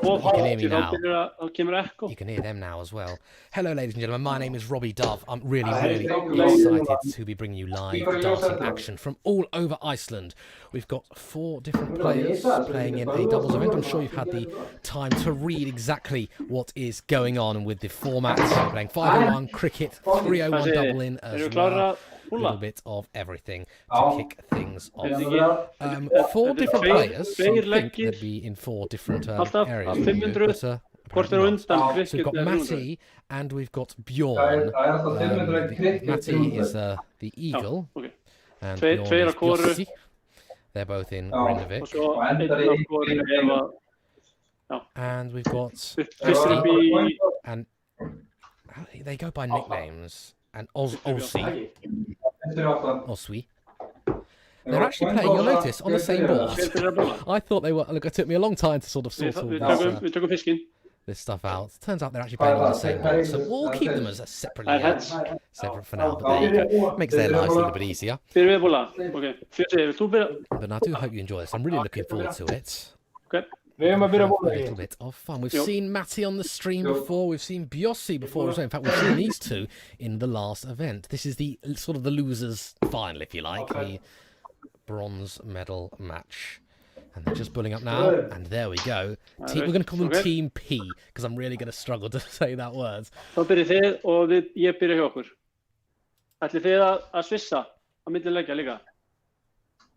You can hear me now. You You can hear them now as well. Hello, ladies and gentlemen. My name is Robbie Dove. I'm really excited to be bringing you live darting action from all over Iceland. We've got 4 different players playing in a doubles event. I'm sure you've had the time to read exactly what is going on with the format. We're playing 501 cricket, 301 double in as well. A little bit of everything to kick things off. 4 different players, so I think they'd be in 4 different areas. So we've got Matti and we've got Bjorn. Matti is the eagle, and Bjorn is Bjossi. They're both in Grindavik. And we've got Christy, and they go by nicknames. And Oswi. They're actually playing, you'll notice, on the same board. I thought they were, look, it took me a long time to sort of sort all this stuff out. Turns out they're actually playing on the same board. So we'll keep them as a separate for now, but there you go. Makes their lives a little bit easier. But I do hope you enjoy this. I'm really looking forward to it. A little bit of fun. We've seen Matti on the stream before. We've seen Bjossi before. In fact, we've seen these 2 in the last event. This is the sort of the losers' final, if you like, the bronze medal match. And they're just bulling up now. And there we go. We're going to call them Team P because I'm really going to struggle to say that word. Þá byrjið þið og ég byrja hjá okkur. Ætlið þið að svissa á milli leggja líka?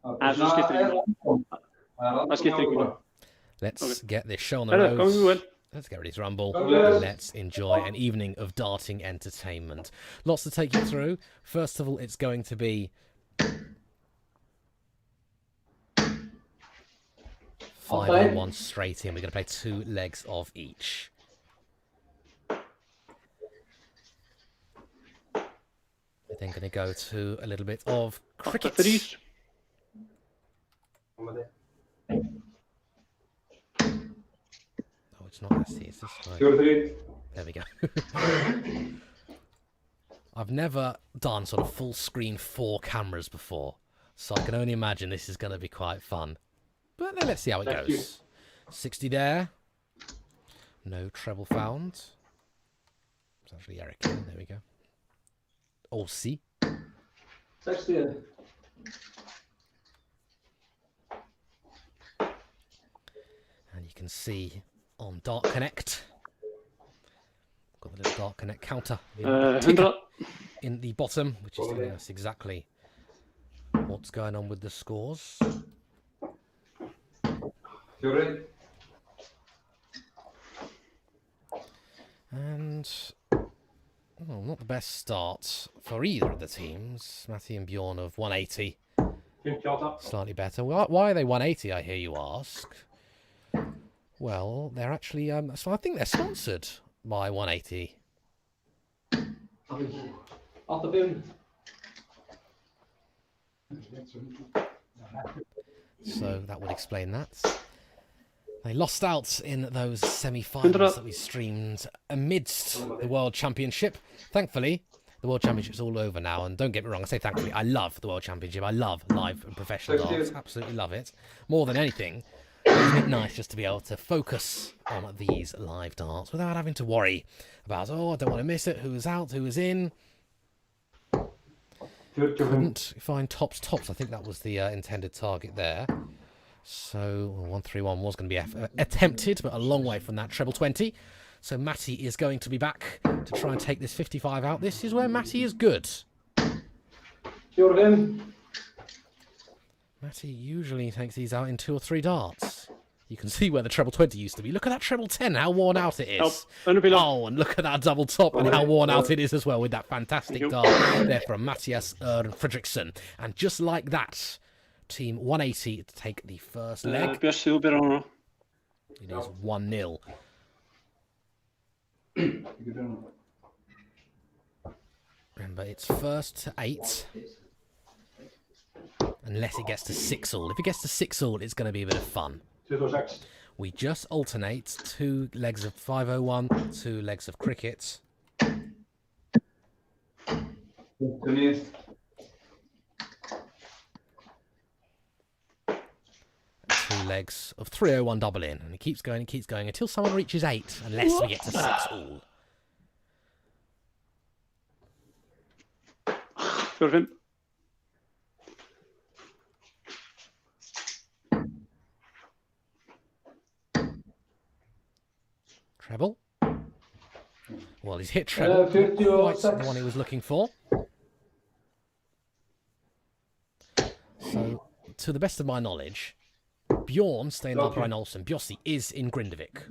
Það skiptir ekki máli. Let's get this show on the road. Let's get ready to rumble. Let's enjoy an evening of darting entertainment. Lots to take you through. First of all, it's going to be 501 straight in. We're going to play 2 legs of each. We're then going to go to a little bit of cricket. It's not SC, it's this side. There we go. I've never done sort of full screen 4 cameras before, so I can only imagine this is going to be quite fun. But let's see how it goes. 60 there. No treble found. It's actually Eric. There we go. Olsi. 60. And you can see on Dart Connect, got the little Dart Connect counter in the bottom, which is telling us exactly what's going on with the scores. And well, not the best start for either of the teams. Matti and Bjorn of 180, slightly better. Why are they 180? I hear you ask. Well, they're actually, so I think they're sponsored by 180. So that would explain that. They lost out in those semi-finals that we streamed amidst the World Championship. Thankfully, the World Championship's all over now, and don't get me wrong, I say thankfully, I love the World Championship. I love live and professional darts, absolutely love it. More than anything, it's a bit nice just to be able to focus on these live darts without having to worry about, oh, I don't want to miss it, who was out, who was in. Couldn't find tops. I think that was the intended target there. So 131 was going to be attempted, but a long way from that treble 20. So Matti is going to be back to try and take this 55 out. This is where Matti is good. Matti usually takes these out in 2 or 3 darts. You can see where the treble 20 used to be. Look at that treble 10, how worn out it is. Oh, and look at that double top and how worn out it is as well with that fantastic dart there from Mattias Fredriksson. And just like that, Team 180 to take the first leg. It is 1-0. Remember, it's first to 8. Unless it gets to 6-all. If it gets to 6-all, it's going to be a bit of fun. We just alternate 2 legs of 501, 2 legs of cricket. 2 legs legs of 301 double in. And he keeps going until someone reaches 8, unless we get to 6 all. 4-5. Treble. Well, he's hit treble. Quite the one he was looking for. So, to the best of my knowledge, Bjorn Steinhardt Reinolfsson, Bjossi, is in Grindavik.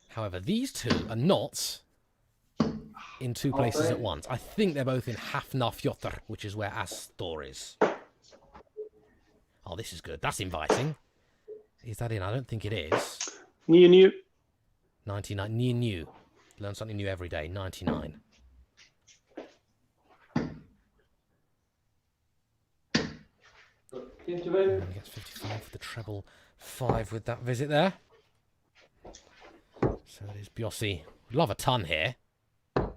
However, these two are not in 2 places at once. I think they're both in Hafnarfjotr, which is where Astor is. Oh, this is good. That's inviting. Is that in? I don't think it is. 9-9. 99. New. Learn something new every day. 99. And he gets 55 for the treble 5 with that visit there. So it is Bjossi. Love a ton here. Well,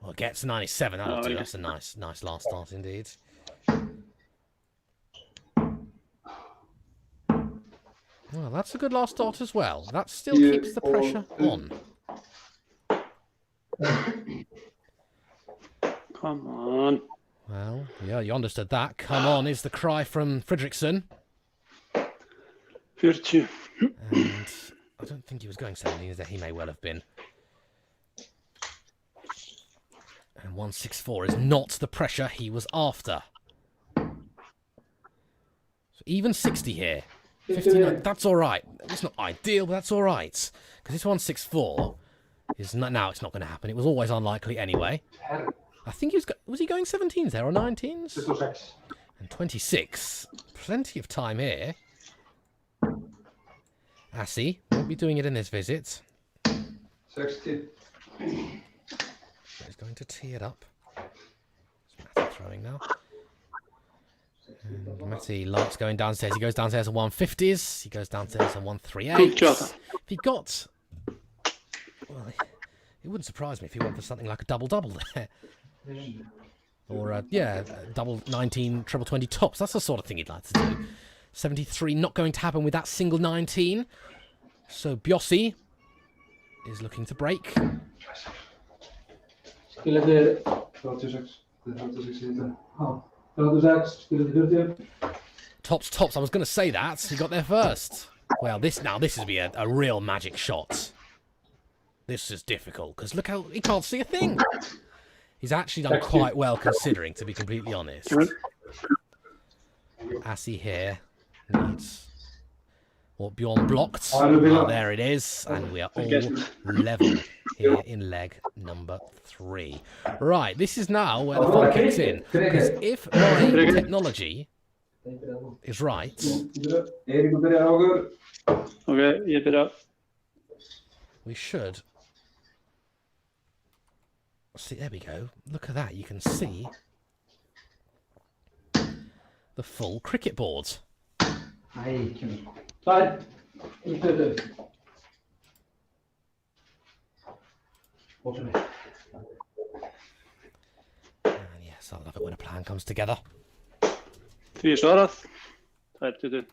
it gets 97. That'll do. That's a nice last start indeed. Well, that's a good last start as well. That still keeps the pressure on. Come on. Well, yeah, you understood that. Come on is the cry from Fredriksson. 40. And I don't think he was going 17, he may well have been. And 164 is not the pressure he was after. So even 60 here. 59, that's all right. It's not ideal, but that's all right. Because this 164 is not, now it's not going to happen. It was always unlikely anyway. I think he was he going 17s there or 19s? And 26. Plenty of time here. Assi won't be doing it in this visit. 60. He's going to tee it up. It's Matty throwing now. And Matty likes going downstairs. He goes downstairs on 150s. He goes downstairs on 138s. If he got... Well, it wouldn't surprise me if he went for something like a double-double there. Or, yeah, double 19, treble 20 tops. That's the sort of thing he'd like to do. 73 not going to happen with that single 19. So Bjossi is looking to break. Tops. I was going to say that. He got there first. Well, this would be a real magic shot. This is difficult because look how he can't see a thing. He's actually done quite well considering, to be completely honest. Assi here needs what Bjorn blocked. Oh, there it is, and we are all level here in leg number 3. Right, this is now where the fun kicks in. Because if my technology is right, we should. See, there we go. Look at that. You can see the full cricket board. And yes, I love it when a plan comes together. 3 svarað. Það er 20.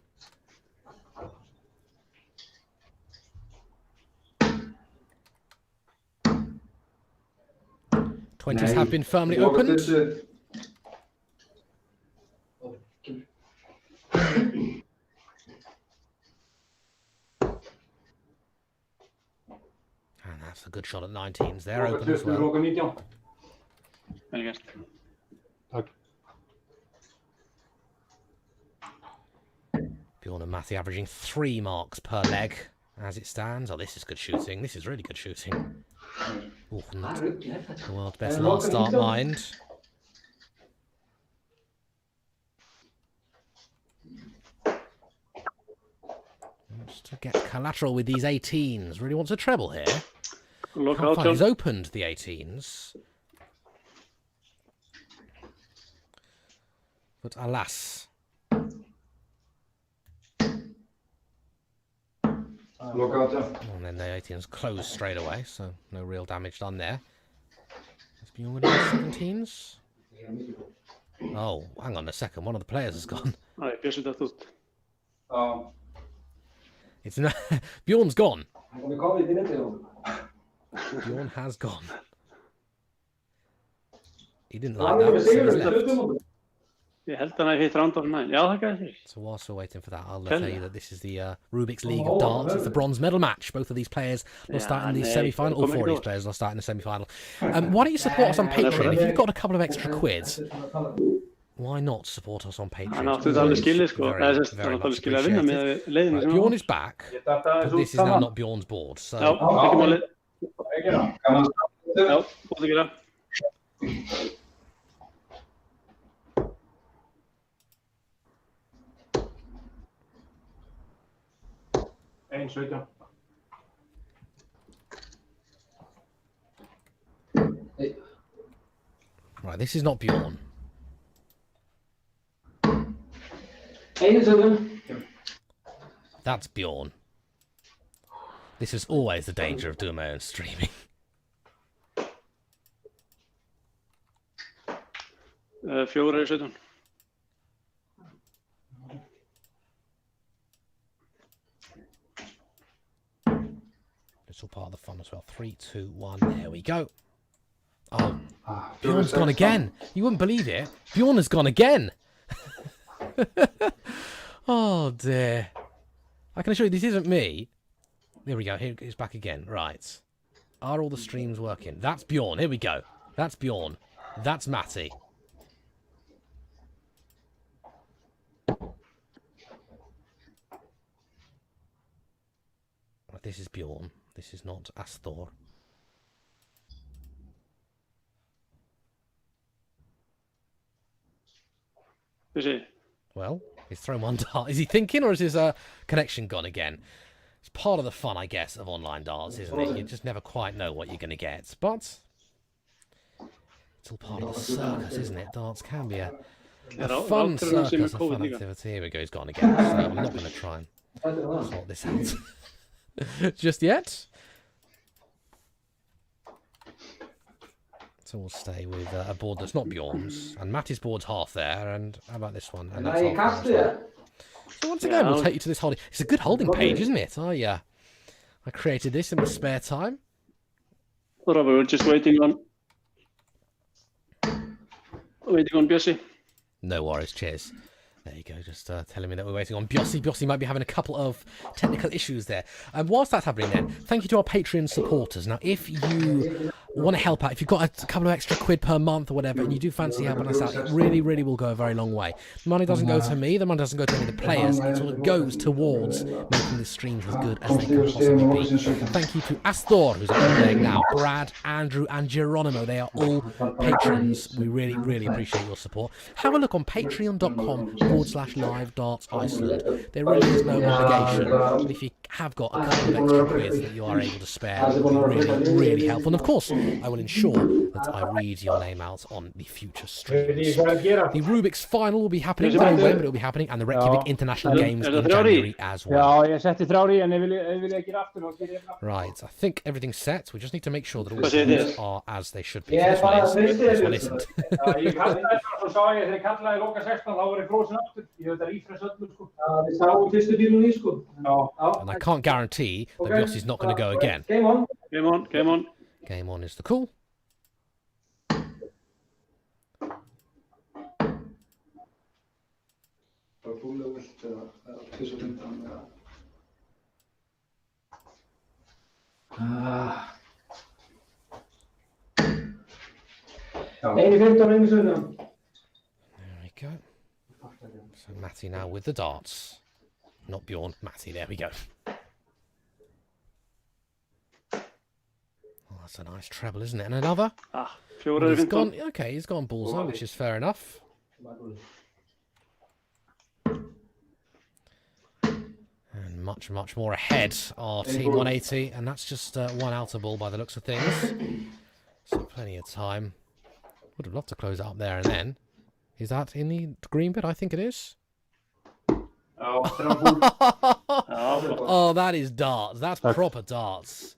Twenties have been firmly opened. And that's a good shot at 19s. They're open as well. Bjorn and Matty averaging 3 marks per leg as it stands. Oh, this is good shooting. This is really good shooting. Oh, not the world's best last start mind. Wants to get collateral with these 18s. Really wants a treble here. Look out. He's opened the 18s. But alas. Look out. And then the 18s closed straight away, so no real damage done there. Has Bjorn got 17s? Oh, hang on a second. One of the players has gone. Nei, Bjössi datt út. Já. It's not... Bjorn's gone. Hann kom í COVID í netið. Bjorn has gone. He didn't like that, so he's left. Ég held hann að hitt Randolph 9. Já, það gæði þér. So whilst we're waiting for that, I'll tell you that this is the RUBIX League of Darts. It's the bronze medal match. Both of these players will start in the semi-final. All four of these players will start in the semi-final. Why don't you support us on Patreon? If you've got a couple of extra quids, why not support us on Patreon? Hann átti þetta alveg skilið, sko. Það er alveg skilið að vinna með leiðinu sem Bjorn is back, but this is now not Bjorn's board. So... Já, ekki málið. Já, búið að gera. 1-17. Right, this is not Bjorn. 1-17. That's Bjorn. This is always the danger of doing my own streaming. Fjóra í 17. It's all part of the fun as well. 3, 2, 1. There we go. Oh, Bjorn's gone again. You wouldn't believe it. Bjorn has gone again. Oh dear. I can assure you this isn't me. There we go. Here he's back again. Right. Are all the streams working? That's Bjorn. Here we go. That's Bjorn. That's Matty. This is Bjorn. This is not Asthor. Bjössi. Well, he's thrown one dart. Is he thinking, or is his connection gone again? It's part of the fun, I guess, of online darts, isn't it? You just never quite know what you're going to get. But it's all part of the circus, isn't it? Darts can be a fun circus, a fun activity. Here we go, he's gone again. So I'm not going to try and sort this out just yet. So we'll stay with a board that's not Bjorn's, and Matty's board's half there, and how about this one? And that's half there as well. So once again, we'll take you to this holding. It's a good holding page, isn't it? I created this in my spare time. Robert, we're just waiting on Bjössi. No worries, cheers. There you go, just telling me that we're waiting on Bjössi. Bjössi might be having a couple of technical issues there. And whilst that's happening then, thank you to our Patreon supporters. Now, if you want to help out, if you've got a couple of extra quid per month or whatever, and you do fancy helping us out, it really, really will go a very long way. The money doesn't go to me, the money doesn't go to any of the players, it sort of goes towards making the streams as good as they can possibly be. Thank you to Asthor, who's actually playing now, Brad, Andrew, and Geronimo. They are all patrons. We really, really appreciate your support. Have a look on patreon.com/live darts Iceland. There really is no obligation, but if you have got a couple of extra quids that you are able to spare, it would be really, really helpful. And of course, I will ensure that I read your name out on the future streams. The RUBIX final will be happening, don't know when, but it will be happening, and the Reykjavik International Games in January as well. Right, I think everything's set. We just need to make sure that all the things are as they should be. This one is. This one isn't. And I can't guarantee that Bjössi's not going to go again. Game on. Game on is the call. There we go. So Matty now with the darts. Not Bjorn, Matty, there we go. Oh, that's a nice treble, isn't it? And another? He's gone, okay, he's gone bullseye, which is fair enough. And much, much more ahead are Team 180, and that's just one outer ball by the looks of things. So plenty of time. Would have loved to close it up there and then. Is that in the green bit? I think it is. Oh, that is darts. That's proper darts.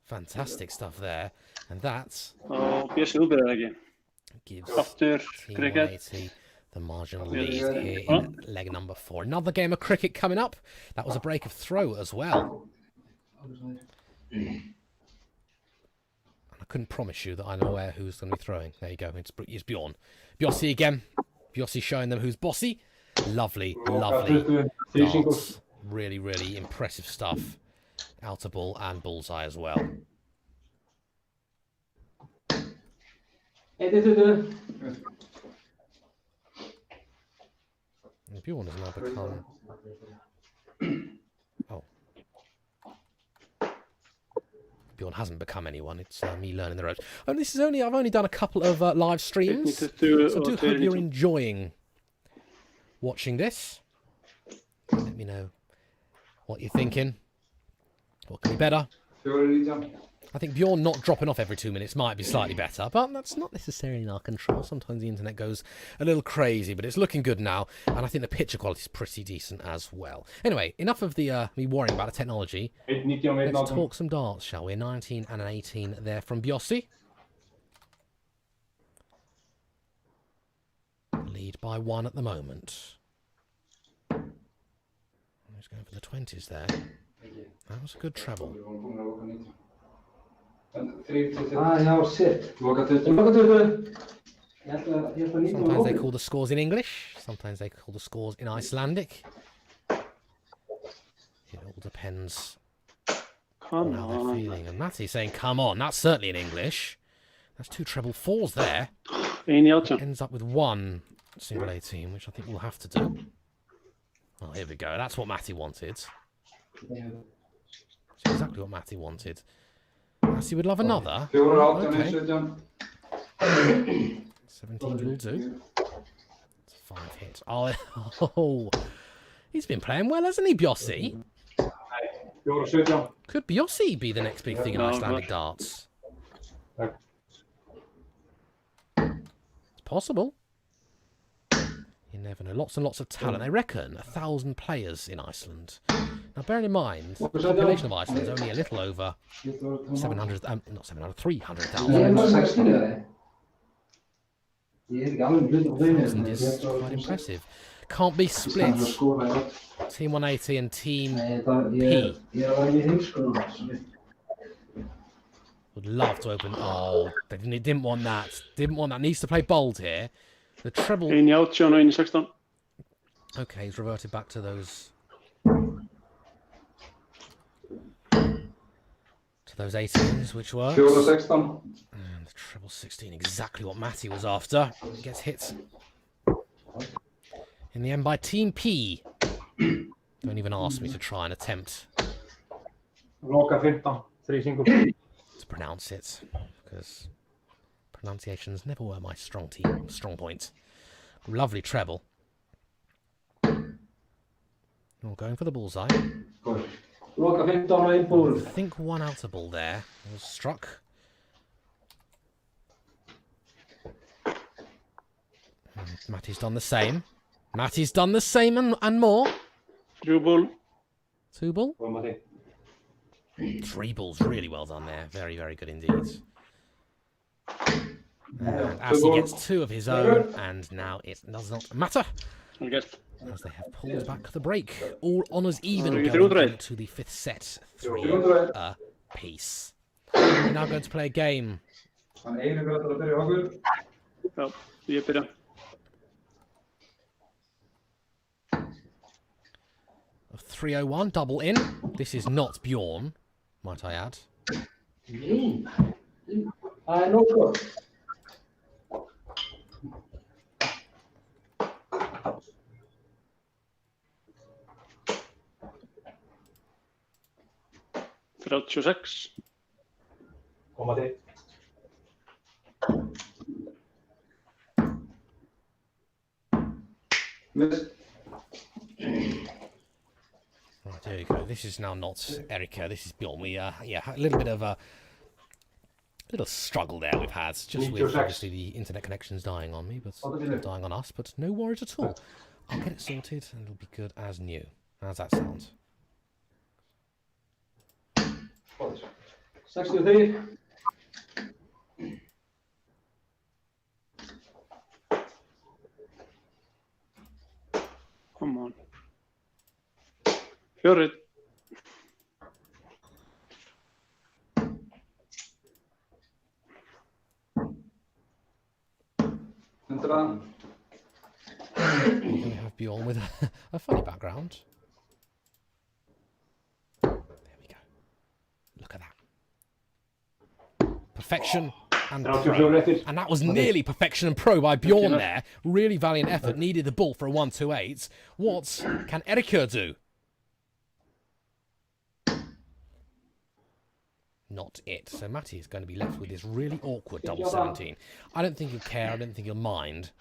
Fantastic stuff there. And that's... Oh, Bjössi, þú byrjar ekki. gives After Team cricket. 180 the marginal lead here in leg number 4. Another game of cricket coming up. That was a break of throw as well. And I couldn't promise you that I know who's going to be throwing. There you go. It's Bjorn. Bjossi again. Bjossi showing them who's bossy. Lovely, lovely darts. Really, really impressive stuff. Outer ball and bullseye as well. And Bjorn has now become... Oh. Bjorn hasn't become anyone. It's me learning the ropes. And this is I've only done a couple of live streams, so I do hope you're enjoying watching this. Let me know what you're thinking. What can be better? I think Bjorn not dropping off every 2 minutes might be slightly better, but that's not necessarily in our control. Sometimes the internet goes a little crazy, but it's looking good now, and I think the picture quality is pretty decent as well. Anyway, enough of the me worrying about the technology. Let's talk some darts, shall we? 19 and an 18 there from Bjossi. Lead by 1 at the moment. He's going for the 20s there. That was a good treble. Sometimes they call the scores in English, sometimes they call the scores in Icelandic. It all depends on how they're feeling. And Matty's saying, come on, that's certainly in English. That's 2 treble 4s there. Ends up with 1 single 18, which I think we'll have to do. Oh, here we go. That's what Matty wanted. That's exactly what Matty wanted. Matty would love another. Okay. 17 will do. It's a 5 hit. Oh, he's been playing well, hasn't he, Bjossi? Could Bjossi be the next big thing in Icelandic darts? It's possible. You never know. Lots and lots of talent. They reckon 1,000 players in Iceland. Now, bearing in mind, the population of Iceland is only a little over 700, not 700, 300,000. 1,000 is quite impressive. Can't be split. Team 180 and Team P. Would love to open. Oh, they didn't want that. Didn't want that. Needs to play bold here. The treble. Okay, he's reverted back to those. Those 18s, which works. And the treble 16, exactly what Matty was after. Gets hit in the end by Team P. Don't even ask me to try and attempt to pronounce it, because pronunciations never were my strong point. Lovely treble. We're going for the bullseye. I think 1 outer ball there was struck. Matty's done the same. Matty's done the same and more. 2 ball. 2 ball? 3 balls, really well done there. Very, very good indeed. And as he gets 2 of his own, and now it does not matter. As they have pulled back the break. All honours even going into the 5th set. 3 apiece. We're now going to play a game. Of 301, double in. This is not Bjorn, might I add. Six. Right, there you go. This is now not Erica. This is Bjorn. We yeah, a little bit of a little struggle there we've had, just with obviously the internet connections dying on me, but dying on us. But no worries at all. I'll get it sorted, and it'll be good as new. How's that sound? 63. Come on. 4. We're going to have Bjorn with a funny background. There we go. Look at that. Perfection and pro. And that was nearly perfection and pro by Bjorn there. Really valiant effort. Needed the ball for a 1-2-8. What can Erika do? Not it. So Matty is going to be left with this really awkward double 17. I don't think he'll care. I don't think he'll mind.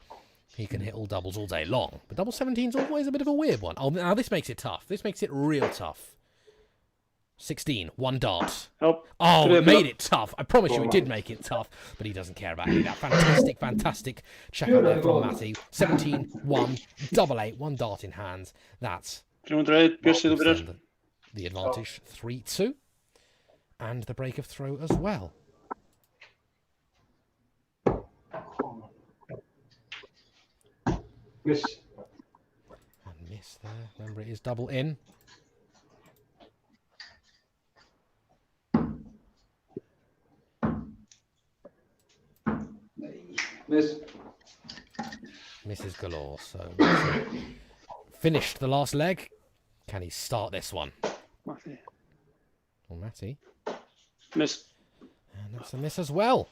He can hit all doubles all day long. But double 17 is always a bit of a weird one. Oh, now this makes it tough. This makes it real tough. 16, 1 dart. Oh, it made it tough. I promise you it did make it tough. But he doesn't care about any of that. Fantastic, fantastic check out there from Matty. 17, 1, double 8, 1 dart in hand. That's the advantage. 3-2. And the break of throw as well. Miss. And miss there. Remember, it is double in. Miss. Misses galore. So finished the last leg. Can he start this one? Matty. Well, Matty. Miss. And that's a miss as well.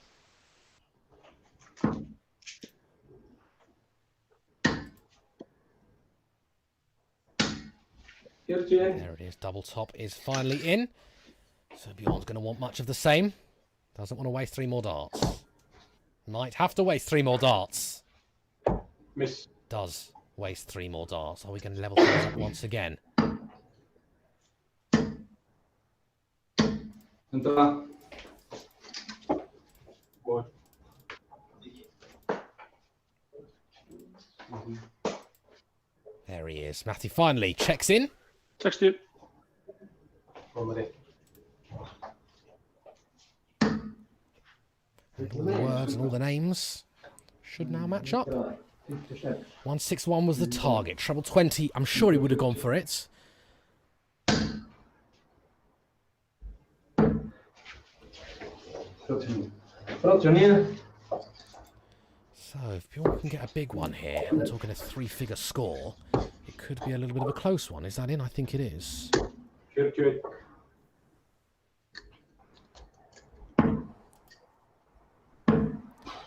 There it is. Double top is finally in. So Bjorn's going to want much of the same. Doesn't want to waste 3 more darts. Might have to waste 3 more darts. Miss. Does waste 3 more darts. Are we going to level things up once again? There he is. Matty finally checks in. 60. And all the words and all the names should now match up. 161 was the target. Treble 20. I'm sure he would have gone for it. So if Bjorn can get a big one here, I'm talking a 3-figure score, it could be a little bit of a close one. Is that in? I think it is.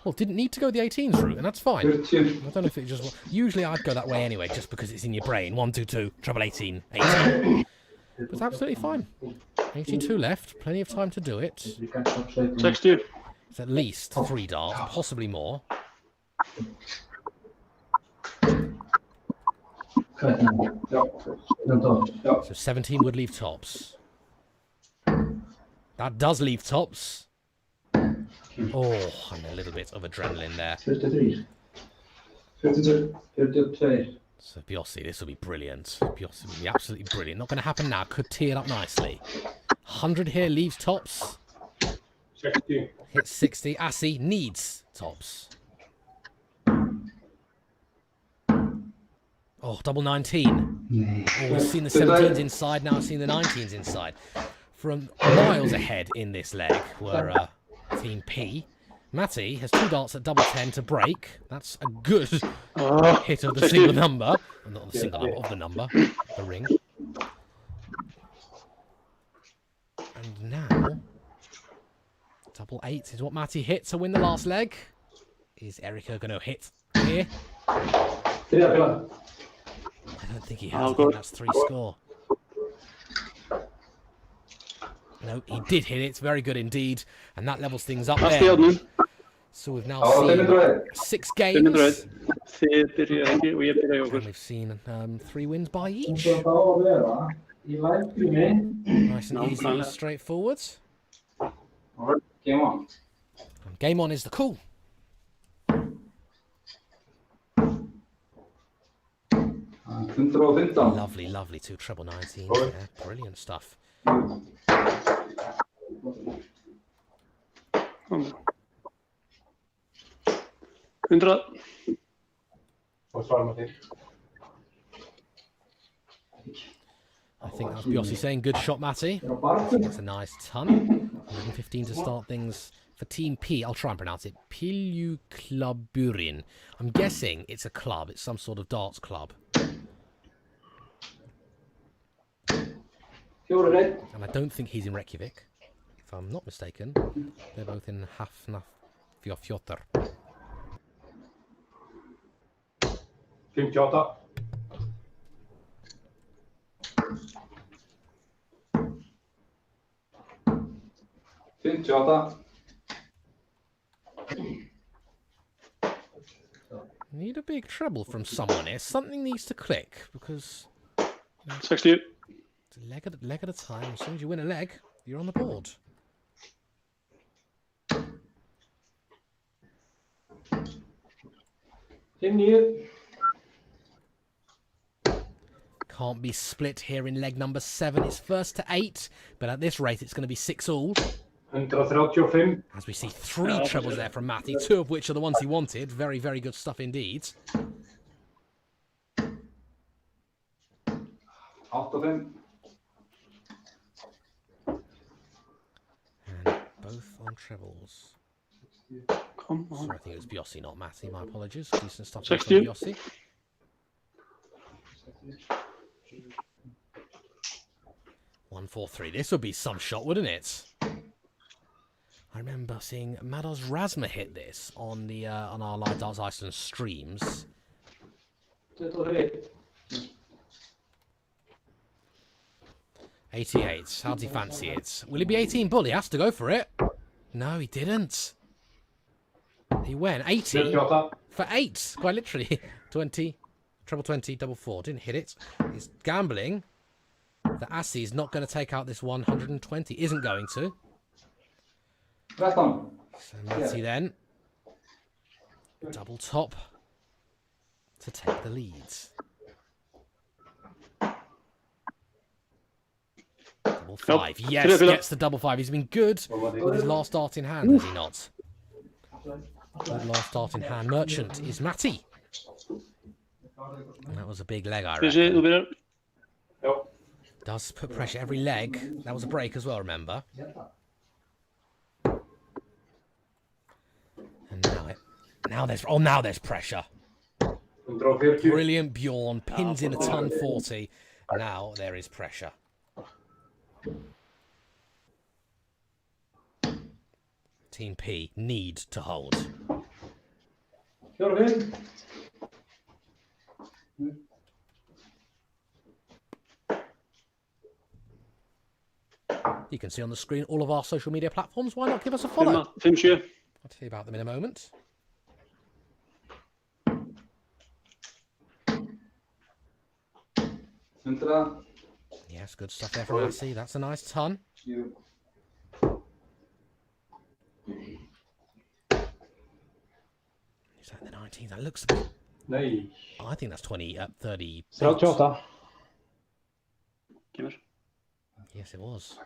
Well, didn't need to go the 18s route, and that's fine. I don't know if it just... Usually I'd go that way anyway, just because it's in your brain. 1, 2, 2, treble 18, 18. But it's absolutely fine. 82 left, plenty of time to do it. 60. It's at least 3 darts, possibly more. So 17 would leave tops. That does leave tops. Oh, and a little bit of adrenaline there. So Biossi, this will be brilliant. Biossi will be absolutely brilliant. Not going to happen now. Could tee it up nicely. 100 here leaves tops. 60. Hits 60. Assi needs tops. Oh, double 19. Oh, we've seen the 17s inside. Now we've seen the 19s inside. From miles ahead in this leg were Team P. Matty has 2 darts at double 10 to break. That's a good hit of the single number. Well, not the single number, of the number. The ring. And now, double 8 is what Matty hit to win the last leg. Is Erika going to hit here? I don't think he has. I think that's 3 score. No, he did hit it. Very good indeed. And that levels things up there. So we've now seen 6 games. And we've seen 3 wins by each. Nice and easy and straightforward. Game on. And game on is the call. Lovely, lovely 2 treble 19s there. Brilliant stuff. 100. Vad svarar man till? I think that's Biossi saying, good shot, Matty. I think that's a nice ton. 115 to start things for Team P. I'll try and pronounce it. Píluklúbburinn. I'm guessing it's a club. It's some sort of darts club. And I don't think he's in Reykjavik, if I'm not mistaken. They're both in Hafnarfjörður. 58. Need a big treble from someone here. Something needs to click, because... 60. It's a leg at a time. As soon as you win a leg, you're on the board. Can't be split here in leg number 7. It's first to 8, but at this rate, it's going to be 6-all. 135. As we see 3 trebles there from Matty, 2 of which are the ones he wanted. Very, very good stuff indeed. 85. And both on trebles. Come on. Sorry, I think it was Biossi, not Matty. My apologies. Decent stuff from 60. Biossi. One, 4, 3. This would be some shot, wouldn't it? I remember seeing Mados Razma hit this on the on our Live Darts Iceland streams. 88. How does he fancy it? Will he be 18 bull? He has to go for it. No, he didn't. He went 80 for 8. Quite literally. 20, treble 20, double 4. Didn't hit it. He's gambling. The Assi is not going to take out this 120. Isn't going to. So Matty then. Double top to take the lead. Double 5. Yes, gets the double 5. He's been good with his last dart in hand, has he not? Good last dart in hand. Merchant is Matty. And that was a big leg, I reckon. Does put pressure every leg. That was a break as well, remember? And now there's pressure. Brilliant Bjorn, pins in a ton 40. Now there is pressure. Team P need to hold. You can see on the screen all of our social media platforms. Why not give us a follow? 50. I'll tell you about them in a moment. Yes, good stuff there from Assi. That's a nice ton. Is that the 19th? That looks a bit... I think that's 30. Yes, it was.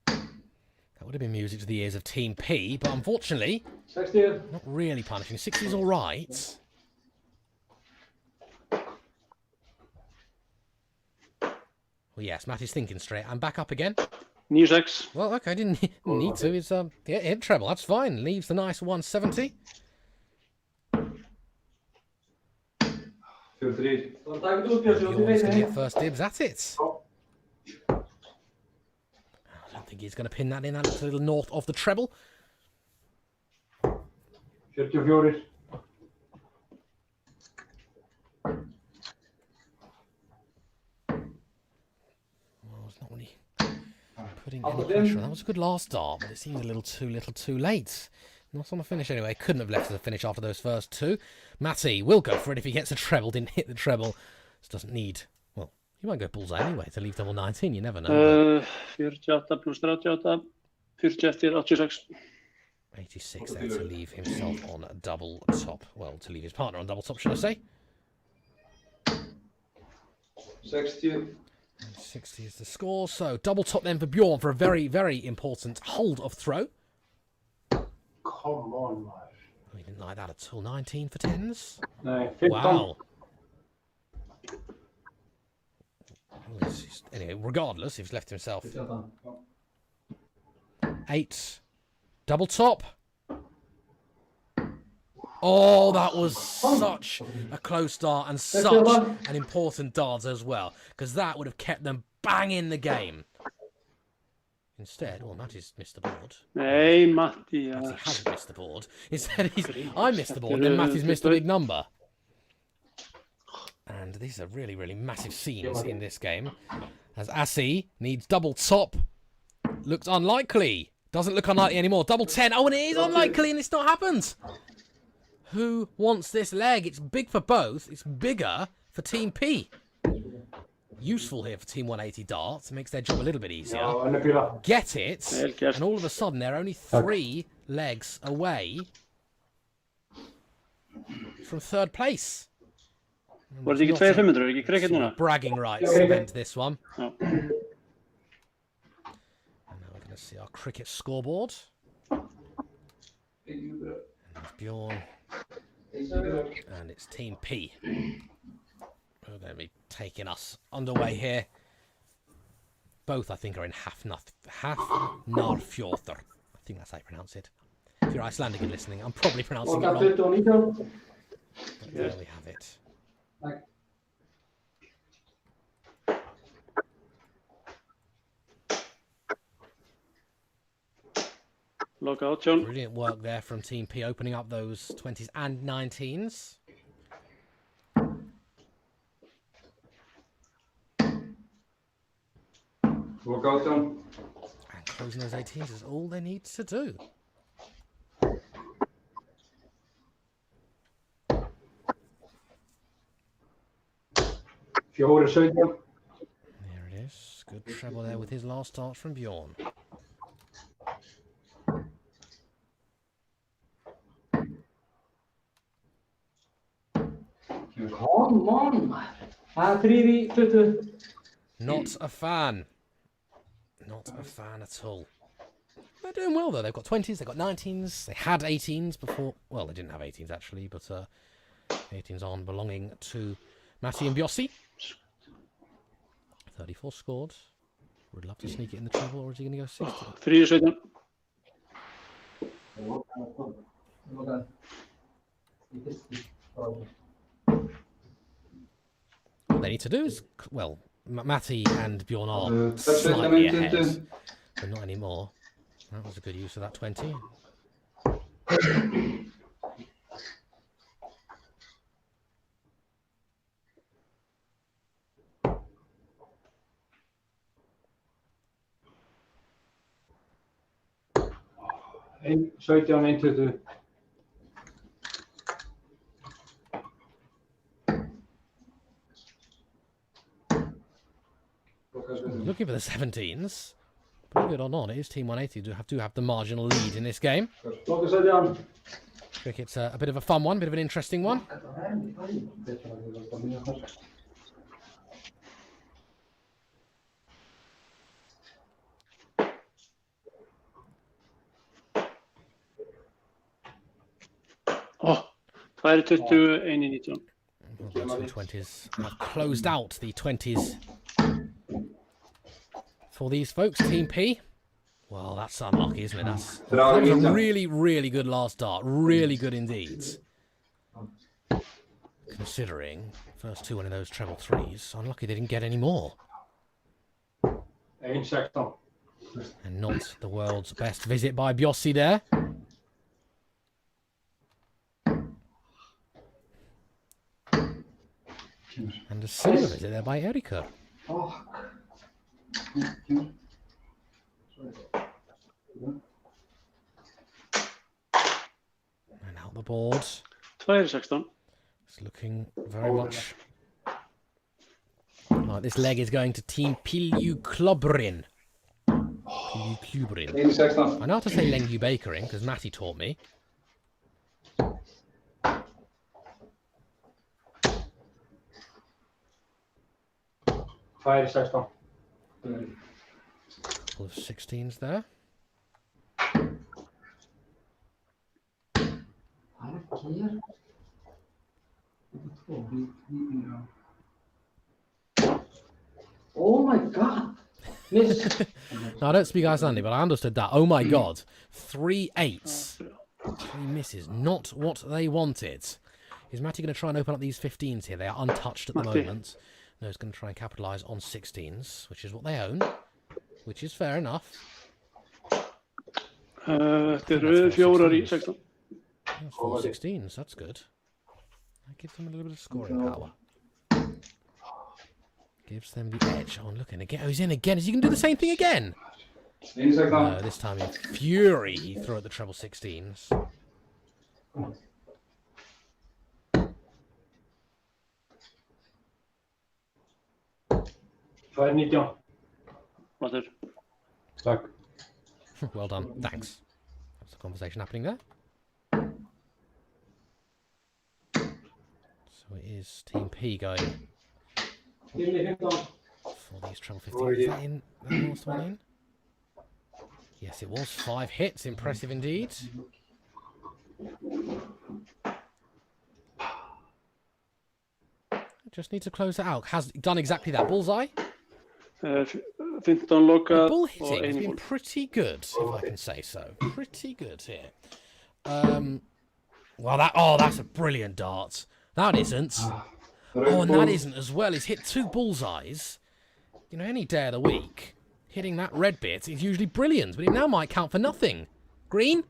That would have been music to the ears of Team P, but unfortunately, 60. not really punishing. 60 is all right. Well, yes, Matty's thinking straight. I'm back up again. 96. Well, okay, didn't need to. It's yeah, hit treble. That's fine. Leaves the nice 170. 43. Bjorn's going to get first dibs at it. I don't think he's going to pin that in. That looks a little north of the treble. 44. Well, it's not really putting any pressure on. That was a good last dart, but it seemed a little too late. Not on the finish anyway. Couldn't have left the finish after those first 2. Matty will go for it if he gets a treble. Didn't hit the treble. Just doesn't need... Well, he might go bullseye anyway to leave double 19. You never know. 48 plus 38. 40 eftir 86. 86 there to leave himself on double top. Well, to leave his partner on double top, should I say. 60. 60 is the score. So double top then for Bjorn for a very, very important hold of throw. Come on, man. He didn't like that at all. 19 for tens. Nei, 15. Wow. Anyway, regardless, he's left himself 8. Double top. Oh, that was such a close start and such an important dart as well, because that would have kept them bang in the game. Instead, well, Matty's missed the board. Nei, Matti. Matty hasn't missed the board. Instead, I missed the board, then Matty's missed a big number. And these are really, really massive scenes in this game. As Assi needs double top. Looks unlikely. Doesn't look unlikely anymore. Double 10. Oh, and it is unlikely, and it's not happened. Who wants this leg? It's big for both. It's bigger for Team P. Useful here for Team 180 darts. Makes their job a little bit easier. Get it. And all of a sudden, they're only 3 legs away from 3rd place. Var det ikke 2-500? Ikke cricket nu? Bragging rights event this one. Ja. And now we're going to see our cricket scoreboard. And there's Bjorn. And it's Team P. We're going to be taking us underway here. Both, I think, are in Hafnarfjordur. I think that's how you pronounce it. If you're Icelandic and listening, I'm probably pronouncing it wrong. But there we have it. Lockout, John. Brilliant work there from Team P, opening up those 20s and 19s. Lockout, John. And closing those 18s is all they need to do. There There it is. Good treble there with his last start from Bjorn. Come on, man. Not a fan. Not a fan at all. They're doing well, though. They've got 20s, they've got 19s. They had 18s before. Well, they didn't have 18s, actually, but 18s on belonging to Matti and Bjossi. 34 scored. Would love to sneak it in the treble, or is he going to go 60? 3-17. What they need to do is, well, Matti and Bjorn are slightly ahead, but not anymore. That was a good use of that 20. Ein 17, 1, 20. Looking for the 17s. Believe it or not, it is Team 180 do have the marginal lead in this game. Cricket's a bit of a fun one, a bit of an interesting one. Oh, 2-20, 1-19. The 220s have closed out the 20s for these folks. Team P. Well, that's unlucky, isn't it? That was a really, really good last dart. Really good indeed. Considering first 2 one of those treble 3s. Unlucky they didn't get any more. And not the world's best visit by Bjossi there. And a similar visit there by Erika. And out the board. 2-16. It's looking very much like this leg is going to Team Píluklúbburinn. Píluklúbburinn. I know how to say Lengu Bakering because Matty taught me. Fire 16. Couple of 16s there. Oh my god! Miss! Now, I don't speak Icelandic, but I understood that. Oh my god. 3 8s. 3 misses. Not what they wanted. Is Matty going to try and open up these 15s here? They are untouched at the moment. No, he's going to try and capitalise on 16s, which is what they own. Which is fair enough. Þetta eru 4 í 16. That's 4 16s, that's good. That gives them a little bit of scoring power. Gives them the edge. Oh, look, and again. Oh, he's in again. Is he going to do the same thing again? No, this time in fury, he threw at the treble 16s. Tack. Well done. Thanks. That's a conversation happening there. So it is Team P going for these treble 15s. Is that in? That last one in? Yes, it was. 5 hits. Impressive indeed. Just need to close it out. Has done exactly that. Bullseye. 15 The loka ball og hitting has 1 been mól. pretty good, if I can say so. Pretty good here. Well, that's a brilliant dart. That isn't. Oh, and that isn't as well. He's hit 2 bullseyes. You know, any day of the week, hitting that red bit is usually brilliant, but it now might count for nothing. Green?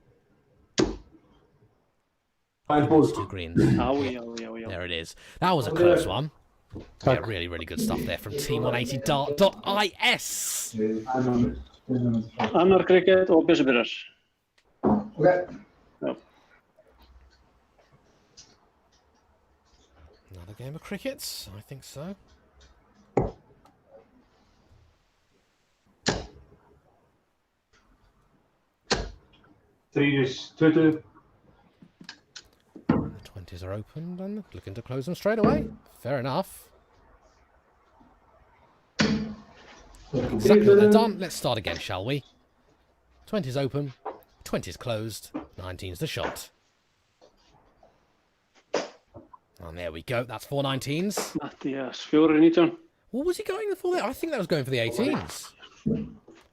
It's 2 greens. There it is. That was a close one. Yeah, really, really good stuff there from Team 180dart.is. Annar cricket og byssubyrjar. Okay. Já. Another game of cricket? I think so. Three is 20. The 20s are opened and looking to close them straight away. Fair enough. Exactly what they've done. Let's start again, shall we? 20's open, 20's closed, 19's the shot. And there we go. That's 4 19s. Mattias, 4 í 19. What was he going for there? I think that was going for the 18s.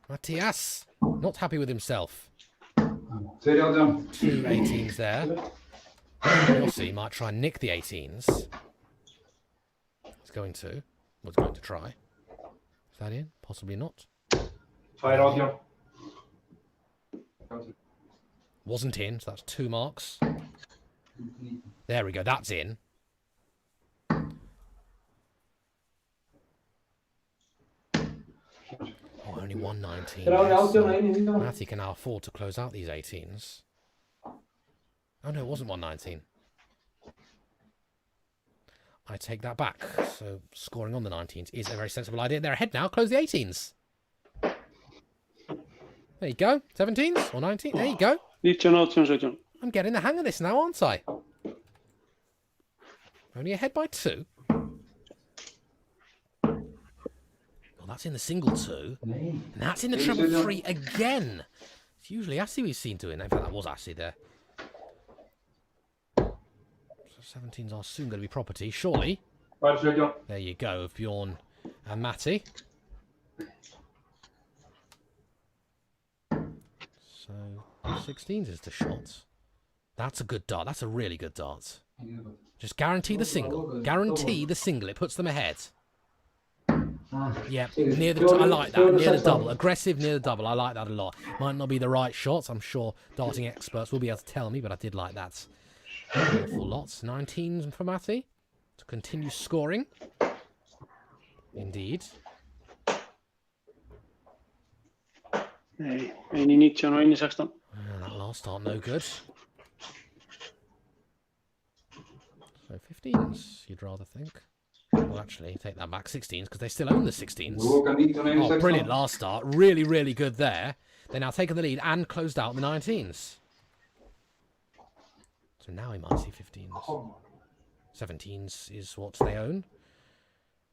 Matthias, not happy with himself. 2 18s there. Yossi might try and nick the 18s. He's going to. Was going to try. Is that in? Possibly not. Wasn't in, so that's 2 marks. There we go, that's in. Oh, only 119. Matty can now afford to close out these 18s. Oh no, it wasn't 119. I take that back. So scoring on the 19s is a very sensible idea. They're ahead now. Close the 18s. There you go. 17s or 19. There you go. 19, 18, 17. I'm getting the hang of this now, aren't I? Only ahead by 2. Well, that's in the single 2. And that's in the treble 3 again. It's usually Assi we've seen doing. In fact, that was Assi there. 17s are soon going to be property, surely. There you go, Bjorn and Matty. So, 16s is the shot. That's a good dart. That's a really good dart. Just guarantee the single. Guarantee the single. It puts them ahead. Yeah, near the. I like that. Near the double. Aggressive near the double. I like that a lot. Might not be the right shots. I'm sure darting experts will be able to tell me, but I did like that. Awful lots. 19s for Matty to continue scoring. Indeed. Nei, 1 í 19 og 1 í 16. That last start no good. So 15s, you'd rather think. Well, actually, take that back. 16s, because they still own the 16s. Oh, brilliant last start. Really, really good there. They now taken the lead and closed out the 19s. So now he might see 15s. 17s is what they own.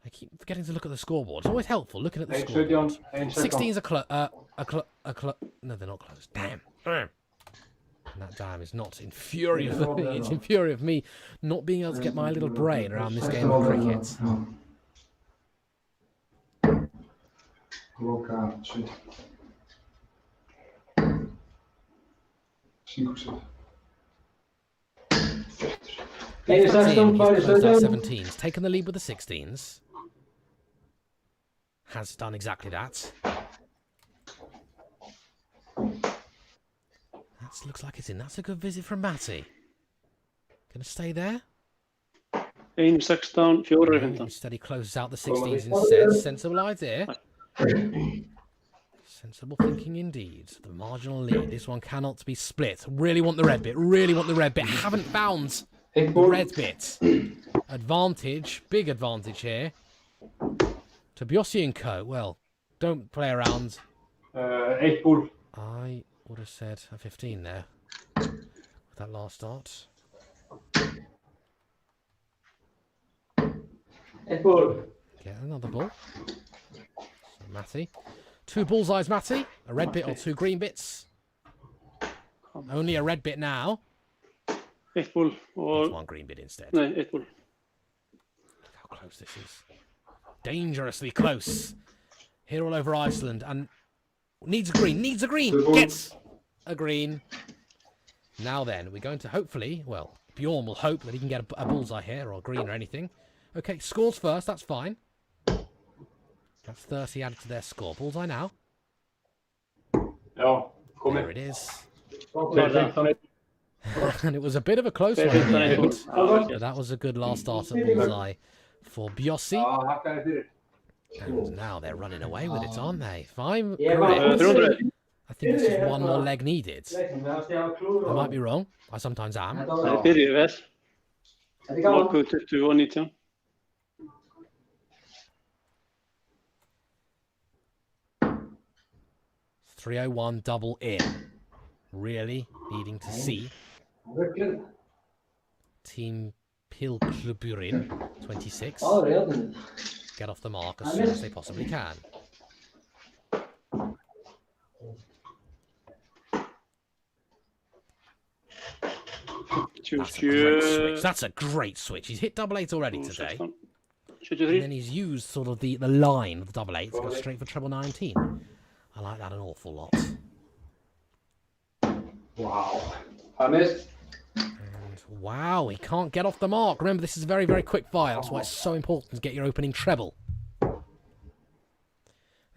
I keep forgetting to look at the scoreboard. It's always helpful looking at the scoreboard. 16s are no, they're not closed. Damn. And that dam is not in fury of me. It's in fury of me not being able to get my little brain around this game of cricket. He's closed out 17s, taken the lead with the 16s. Has done exactly that. That looks like it's in. That's a good visit from Matty. Gonna stay there? 1-16, 4-15. Instead he closes out the 16s instead. Sensible idea. Sensible thinking indeed. The marginal lead. This one cannot be split. Really want the red bit. Really want the red bit. Haven't found the red bit. Advantage. Big advantage here. To Bjossi and Co. Well, don't play around. 1 bull. I would have said a 15 there. With that last dart. 1 bull. Get another ball. So Matty. 2 bullseyes, Matty. A red bit or 2 green bits. Only a red bit now. 1 bull. There's 1 green bit instead. Nej, 1 bull. Look how close this is. Dangerously close. Here all over Iceland. And needs a green. Needs a green. Gets a green. Now then, we're going to hopefully, well, Bjorn will hope that he can get a bullseye here or a green or anything. Okay, scores first. That's fine. That's 30 added to their score. Bullseye now. Ja, kom There igen. it is. 15. And it was a bit of a close one in the end. But that was a good last start at bullseye for Bjossi. Ja, hackar det. And now they're running away with it, aren't they? If I'm Yeah, correct, but- I think this is 1 more leg needed. I might be wrong. I sometimes am. Það byrjuð vel. Lokuð 20-19. 301 double in. Really needing to see Team Píluklúbburinn 26 get off the mark as soon as they possibly can. That's a great switch. That's a great switch. He's hit double 8 already today. And 73. then he's used sort of the line of the double 8 to go straight for treble 19. I like that an awful lot. Wow. Han missed. And wow, he can't get off the mark. Remember, this is very, very quick fire. That's why it's so important to get your opening treble.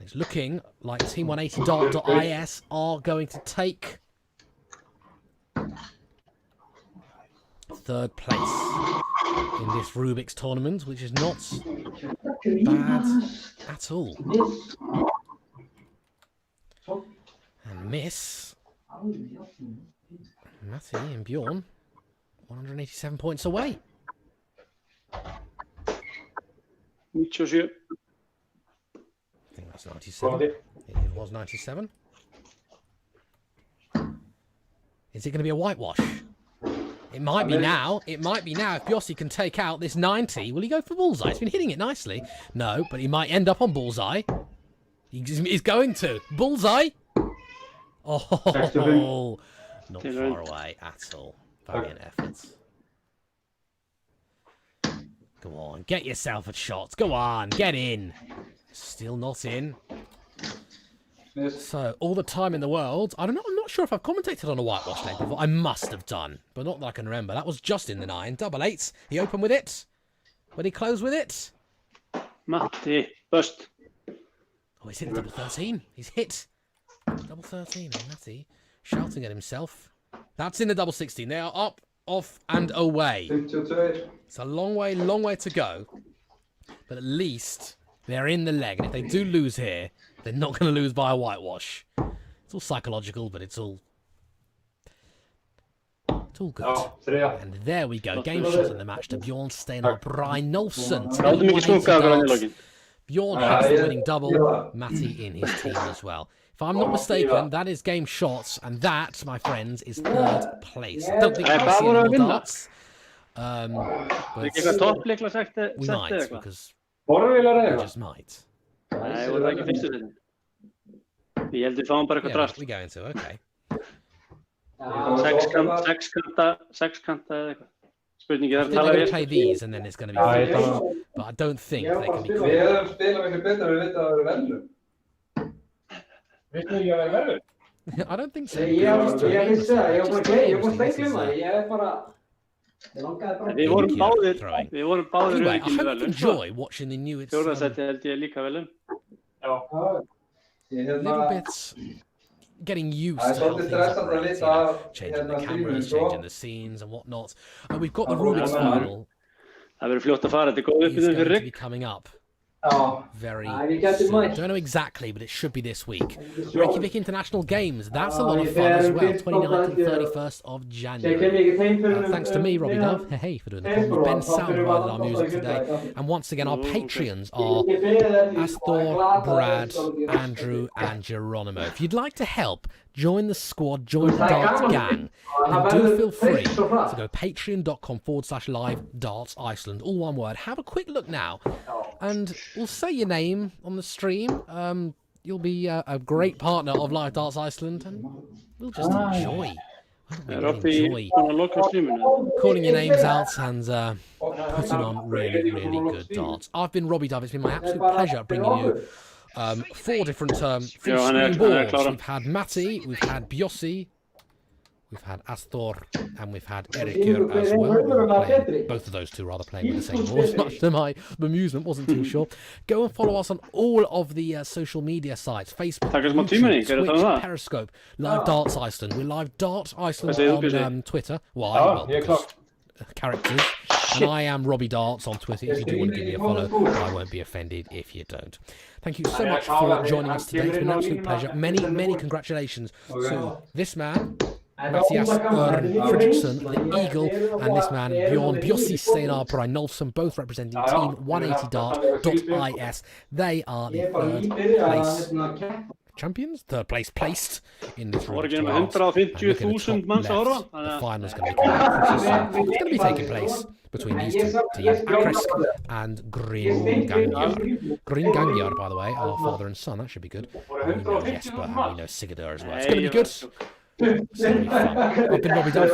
It's looking like Team 180dart.is are going to take 3rd place in this RUBIX tournament, which is not bad at all. And miss. Matty and Bjorn, 187 points away. 97. I think that's 97. It was 97. Is it going to be a whitewash? It might be now. It might be now. If Bjossi can take out this 90, will he go for bullseye? He's been hitting it nicely. No, but he might end up on bullseye. He's going to. Bullseye! Oh, not far away at all. Valiant efforts. Go on, get yourself a shot. Go on, get in. Still not in. So, all the time in the world. I don't know. I'm not sure if I've commentated on a whitewash leg before. I must have done, but not that I can remember. That was just in the 9. Double 8s. He opened with it. But he closed with it. Matti, bust. Oh, he's hit double 13. He's hit double 13. And Matty shouting at himself. That's in the double 16. They are up, off, and away. It's a long way to go. But at least they're in the leg. And if they do lose here, they're not going to lose by a whitewash. It's all psychological, but it's all good. And there we go. Game shot in the match to Bjorn Steinar Brynolfsson. Bjorn has the winning double. Matty in his team as well. If I'm not mistaken, that is game shots, and that, my friends, is 3rd place. I don't think we'll see any more darts. But we might, because we just might. Nei, voru það ekki fyrstu þetta? Ég held við fáum bara eitthvað drast. We go into, okay. 6 Sexkanta eða eitthvað. Spurningið I think they're going to play these and then it's going to be finished. But I don't think they can be Við called. höfum spilað miklu betur en við veitum að það eru velum. Veistu ekki að það er velum? I don't think so. Ég vissi það, ég var bara steiklum það, ég bara... Við vorum báðir Anyway, I öruggir með hope you velun. enjoy watching the new. It's Fjórðasæti held ég líka velun. little bits getting used to Það how svolítið things stressandi að operate, you vita know, að changing the stríminu cameras, svo. changing the scenes and whatnot. And we've got the RUBIX final. Það verður fljótt að fara, þetta er góð Is uppbytun going fyrir to be Rigg. coming up Já. very Ég gæti soon. mætt. Don't know exactly, but it should be this week. Reykjavik International Games, that's a lot of fun as well, 29th and 31st of January. Thanks to me, Robbie Dove, hey, for doing the pod. Ben Sound provided our music today. And once again, our Patreons are Astor, Brad, Andrew, and Geronimo. If you'd like to help, join the squad, join the Darts gang, and do feel free to go patreon.com/live Darts Iceland, all one word. Have a quick look now, and we'll say your name on the stream. You'll be a great partner of Live Darts Iceland, and we'll just enjoy. Enjoy calling your names out and putting on really, really good darts. I've been Robbie Dove. It's been my absolute pleasure bringing you 4 different full-screen boards. We've had Matti, we've had Biossi, we've had Astor, and we've had Erikur as well. Both of those two rather playing with the same boards, much to my amusement, wasn't too sure. Go and follow us on all of the social media sites, Facebook, YouTube, Twitch, Periscope, Live Darts Iceland. We're Live Darts Iceland on Twitter. Why? Well, because characters. And I am Robbie Darts on Twitter. If you do want to give me a follow, I won't be offended if you don't. Thank you so much for joining us today. It's been an absolute pleasure. Many, many congratulations to this man, Mattias Fredriksson, the Eagle, and this man, Bjorn Bjossi Steinar Brynolfsson, both representing Team 180dart.is. They are the third place champions, third place placed in this voru RUBIX ekki með draft. 150.000 manns að horfa, The final is going to be coming up pretty soon. It's going to be taking place between these two teams, Akrisk and Gringanjar. Gringanjar, by the way, are father and son. That should be good. And we know Jesper, and we know Sigurdur as well. It's going to be good. It's going to be fun. I've been Robbie Dove.